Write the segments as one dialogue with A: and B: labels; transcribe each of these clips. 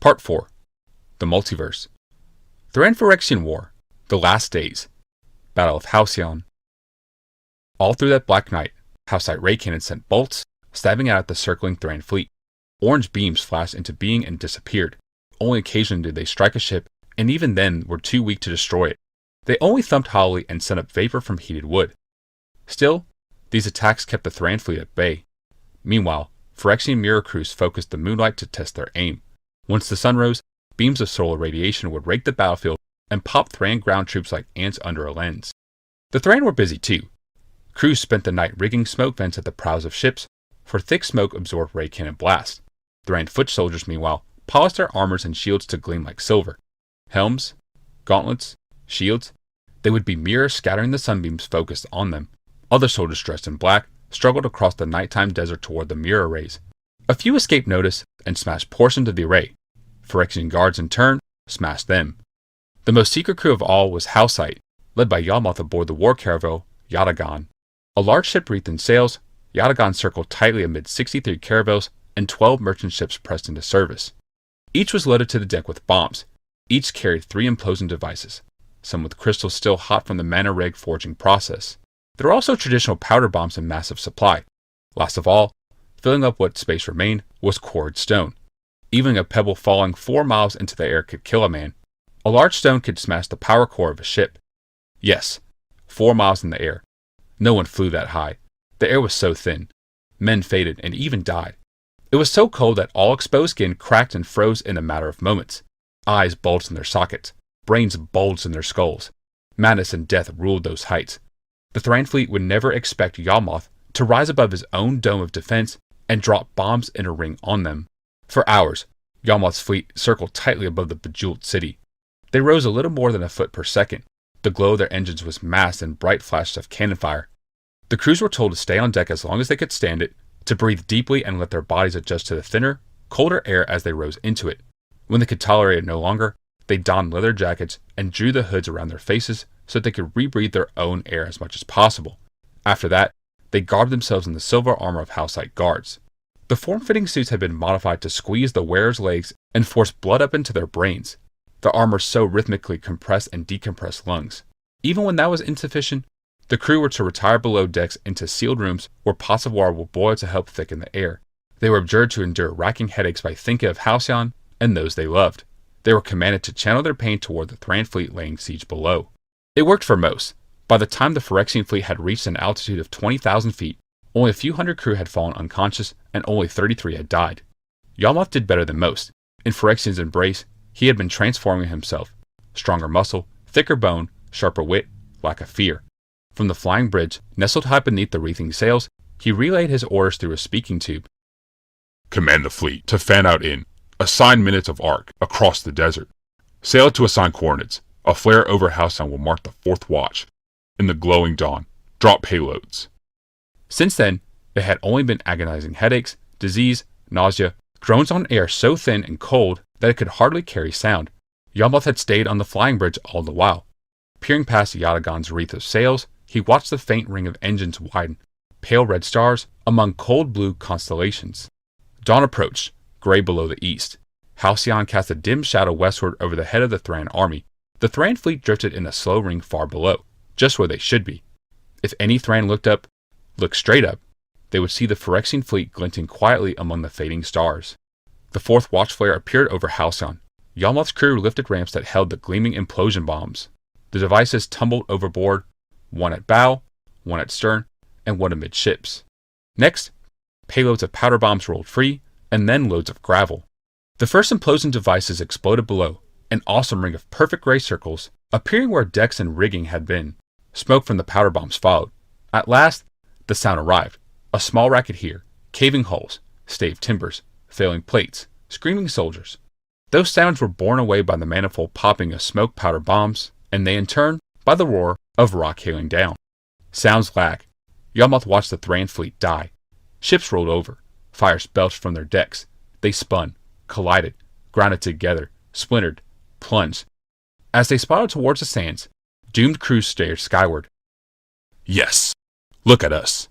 A: Part 4. The Multiverse. The Phyrexian War. The Last Days. Battle of Halcyon. All through that black night, Halcite ray cannons sent bolts, stabbing out at the circling Thran fleet. Orange beams flashed into being and disappeared. Only occasionally did they strike a ship, and even then were too weak to destroy it. They only thumped hollowly and sent up vapor from heated wood. Still, these attacks kept the Thran fleet at bay. Meanwhile, Phyrexian mirror crews focused the moonlight to test their aim. Once the sun rose, beams of solar radiation would rake the battlefield and pop Thran ground troops like ants under a lens. The Thran were busy too. Crews spent the night rigging smoke vents at the prows of ships, for thick smoke absorbed ray cannon blasts. Thran foot soldiers, meanwhile, polished their armors and shields to gleam like silver. Helms, gauntlets, shields, they would be mirrors scattering the sunbeams focused on them. Other soldiers dressed in black struggled across the nighttime desert toward the mirror rays. A few escaped notice and smashed portions of the array. Phyrexian guards, in turn, smashed them. The most secret crew of all was Halcite, led by Yawmoth aboard the war caravel Yatagan. A large ship wreathed in sails, Yatagan circled tightly amid 63 caravels and 12 merchant ships pressed into service. Each was loaded to the deck with bombs. Each carried 3 implosion devices, some with crystals still hot from the mana reg forging process. There were also traditional powder bombs in massive supply. Last of all, filling up what space remained, was quarried stone. Even a pebble falling 4 miles into the air could kill a man. A large stone could smash the power core of a ship. Yes, 4 miles in the air. No one flew that high. The air was so thin. Men faded and even died. It was so cold that all exposed skin cracked and froze in a matter of moments. Eyes bulged in their sockets. Brains bulged in their skulls. Madness and death ruled those heights. The Thran fleet would never expect Yawmoth to rise above his own dome of defense and drop bombs in a ring on them. For hours, Yawmoth's fleet circled tightly above the bejeweled city. They rose a little more than a foot per second. The glow of their engines was masked in bright flashes of cannon fire. The crews were told to stay on deck as long as they could stand it, to breathe deeply and let their bodies adjust to the thinner, colder air as they rose into it. When they could tolerate it no longer, they donned leather jackets and drew the hoods around their faces so that they could rebreathe their own air as much as possible. After that, they garbed themselves in the silver armor of Halcite guards. The form-fitting suits had been modified to squeeze the wearer's legs and force blood up into their brains. The armor so rhythmically compressed and decompressed lungs. Even when that was insufficient, the crew were to retire below decks into sealed rooms where pots of water would boil to help thicken the air. They were abjured to endure racking headaches by thinking of Halcyon and those they loved. They were commanded to channel their pain toward the Thran fleet laying siege below. It worked for most. By the time the Phyrexian fleet had reached an altitude of 20,000 feet, only a few hundred crew had fallen unconscious and only 33 had died. Yawmoth did better than most. In Phyrexian's embrace, he had been transforming himself. Stronger muscle, thicker bone, sharper wit, lack of fear. From the flying bridge, nestled high beneath the wreathing sails, he relayed his orders through a speaking tube.
B: Command the fleet to fan out in. Assign minutes of arc across the desert. Sail to assigned coordinates. A flare over Halcyon will mark the 4th watch. In the glowing dawn, drop payloads.
A: Since then, it had only been agonizing headaches, disease, nausea, groans on air so thin and cold that it could hardly carry sound. Yawmoth had stayed on the flying bridge all the while. Peering past Yatagan's wreath of sails, he watched the faint ring of engines widen, pale red stars among cold blue constellations. Dawn approached, gray below the east. Halcyon cast a dim shadow westward over the head of the Thran army. The Thran fleet drifted in a slow ring far below, just where they should be. If any Thran looked straight up, they would see the Phyrexian fleet glinting quietly among the fading stars. The 4th watch flare appeared over Halcyon. Yawmoth's crew lifted ramps that held the gleaming implosion bombs. The devices tumbled overboard, one at bow, one at stern, and one amidships. Next, payloads of powder bombs rolled free, and then loads of gravel. The first implosion devices exploded below, an awesome ring of perfect gray circles, appearing where decks and rigging had been. Smoke from the powder bombs followed. At last, the sound arrived. A small racket here, caving hulls, staved timbers, failing plates, screaming soldiers. Those sounds were borne away by the manifold popping of smoke powder bombs, and they in turn by the roar of rock hailing down. Sounds lag. Yawmoth watched the Thran fleet die. Ships rolled over. Fires belched from their decks. They spun, collided, grounded together, splintered, plunged. As they spotted towards the sands, doomed crews stared skyward.
B: Yes, look at us,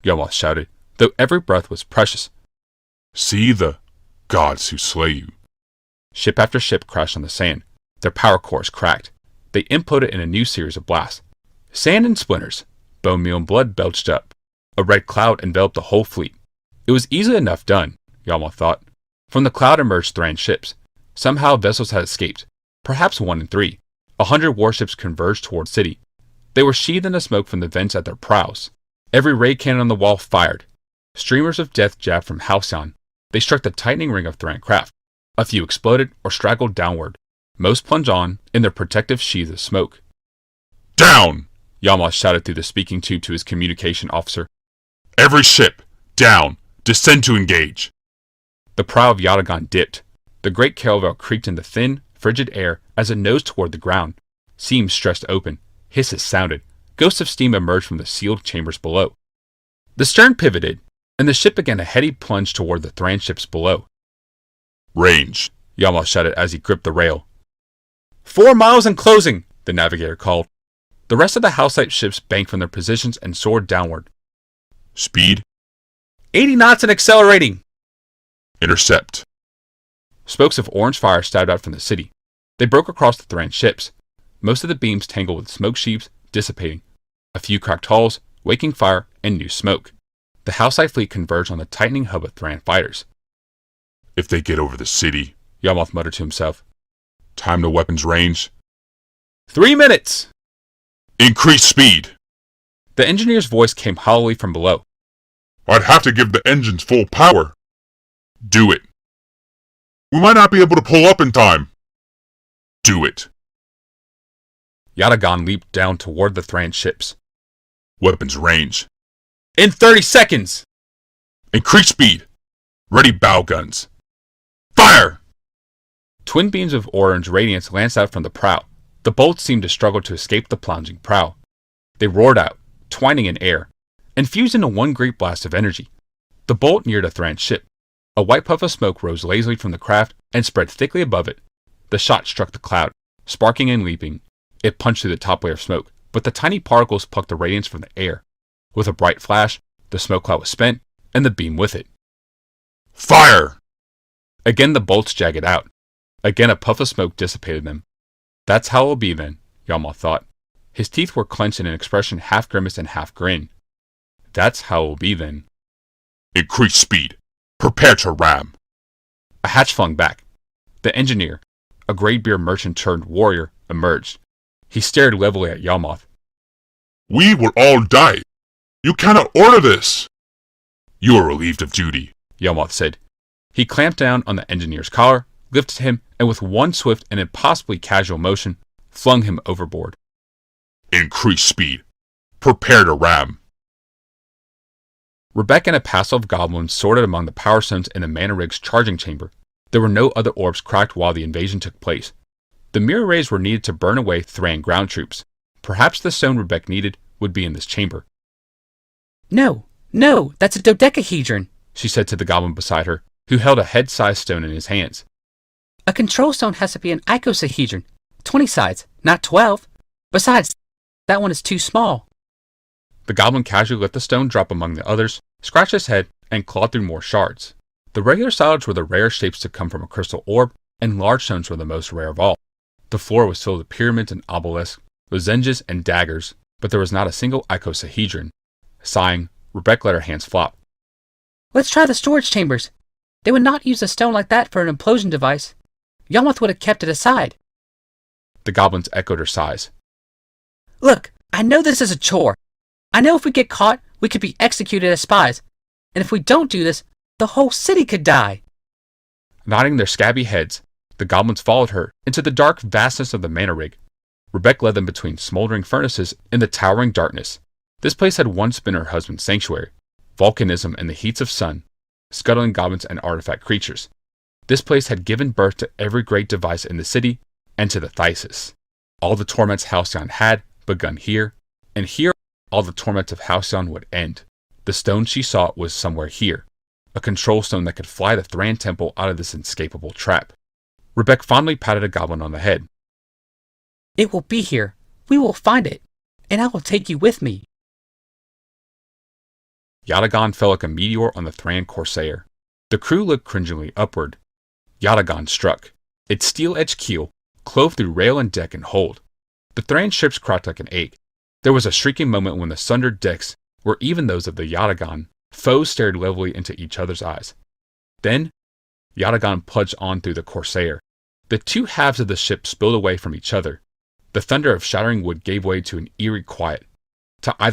A: Yawmoth shouted, though every breath was precious.
B: See the gods who slay you.
A: Ship after ship crashed on the sand. Their power cores cracked. They imploded in a new series of blasts. Sand and splinters, bone meal and blood belched up. A red cloud enveloped the whole fleet. It was easily enough done, Yalma thought. From the cloud emerged Thran ships. Somehow vessels had escaped. Perhaps 1 in 3. 100 warships converged toward city. They were sheathed in the smoke from the vents at their prows. Every ray cannon on the wall fired. Streamers of death jabbed from Halcyon. They struck the tightening ring of Thran craft. A few exploded or straggled downward. Most plunged on in their protective sheaths of smoke.
B: Down!
A: Yalma shouted through the speaking tube to his communication officer.
B: Every ship, down! Descend to engage!
A: The prow of Yatagan dipped. The great caravel creaked in the thin, frigid air as it nosed toward the ground. Seams stretched open. Hisses sounded. Ghosts of steam emerged from the sealed chambers below. The stern pivoted, and the ship began a heady plunge toward the Thran ships below.
B: Range!
A: Yalma shouted as he gripped the rail. 4 miles and closing, the navigator called. The rest of the Halcite ships banked from their positions and soared downward.
B: Speed?
A: 80 knots and accelerating!
B: Intercept.
A: Spokes of orange fire stabbed out from the city. They broke across the Thran ships. Most of the beams tangled with smoke sheaves, dissipating. A few cracked hulls, waking fire, and new smoke. The Halcite fleet converged on the tightening hub of Thran fighters.
B: If they get over the city,
A: Yalmoth muttered to himself.
B: Time to weapons range.
A: 3 minutes!
B: Increase speed!
A: The engineer's voice came hollowly from below.
B: I'd have to give the engines full power. Do it. We might not be able to pull up in time. Do it.
A: Yatagan leaped down toward the Thran ships.
B: Weapons range.
A: In 30 seconds!
B: Increase speed. Ready bow guns. Fire!
A: Twin beams of orange radiance lanced out from the prow. The bolts seemed to struggle to escape the plunging prow. They roared out, twining in air, and fused into one great blast of energy. The bolt neared a Thran ship. A white puff of smoke rose lazily from the craft and spread thickly above it. The shot struck the cloud, sparking and leaping. It punched through the top layer of smoke, but the tiny particles plucked the radiance from the air. With a bright flash, the smoke cloud was spent, and the beam with it.
B: Fire!
A: Again the bolts jagged out. Again a puff of smoke dissipated them. That's how it will be then, Yalmoth thought. His teeth were clenched in an expression half grimace and half grin. That's how it will be then.
B: Increase speed. Prepare to ram.
A: A hatch flung back. The engineer, a grey-beard merchant turned warrior, emerged. He stared levelly at Yalmoth.
B: We will all die. You cannot order this. You are relieved of duty,
A: Yalmoth said. He clamped down on the engineer's collar, lifted him, and with one swift and impossibly casual motion, flung him overboard.
B: Increase speed. Prepare to ram.
A: Rebecca and a passel of goblins sorted among the power stones in the mana rig's charging chamber. There were no other orbs cracked while the invasion took place. The mirror rays were needed to burn away Thran ground troops. Perhaps the stone Rebecca needed would be in this chamber.
C: No, that's a dodecahedron,
A: she said to the goblin beside her, who held a head-sized stone in his hands.
C: A control stone has to be an icosahedron. 20 sides, not 12. Besides, that one is too small.
A: The goblin casually let the stone drop among the others, scratched his head, and clawed through more shards. The regular solids were the rare shapes to come from a crystal orb, and large stones were the most rare of all. The floor was filled with pyramids and obelisks, lozenges and daggers, but there was not a single icosahedron. Sighing, Rebecca let her hands flop.
C: Let's try the storage chambers. They would not use a stone like that for an implosion device. Yalmoth would have kept it aside.
A: The goblins echoed her sighs.
C: Look, I know this is a chore. I know if we get caught, we could be executed as spies. And if we don't do this, the whole city could die.
A: Nodding their scabby heads, the goblins followed her into the dark vastness of the mana rig. Rebecca led them between smoldering furnaces in the towering darkness. This place had once been her husband's sanctuary, volcanism and the heats of sun, scuttling goblins and artifact creatures. This place had given birth to every great device in the city and to the Thysis. All the torments Halcyon had begun here, and here all the torments of Halcyon would end. The stone she sought was somewhere here, a control stone that could fly the Thran temple out of this inescapable trap. Rebecca fondly patted a goblin on the head.
C: It will be here. We will find it. And I will take you with me.
A: Yatagan fell like a meteor on the Thran Corsair. The crew looked cringingly upward. Yatagan struck. Its steel-edged keel clove through rail and deck and hold. The Thran ships cracked like an egg. There was a shrieking moment when the sundered decks were even those of the Yatagan. Foes stared levelly into each other's eyes. Then, Yatagan plunged on through the Corsair. The two halves of the ship spilled away from each other. The thunder of shattering wood gave way to an eerie quiet. To either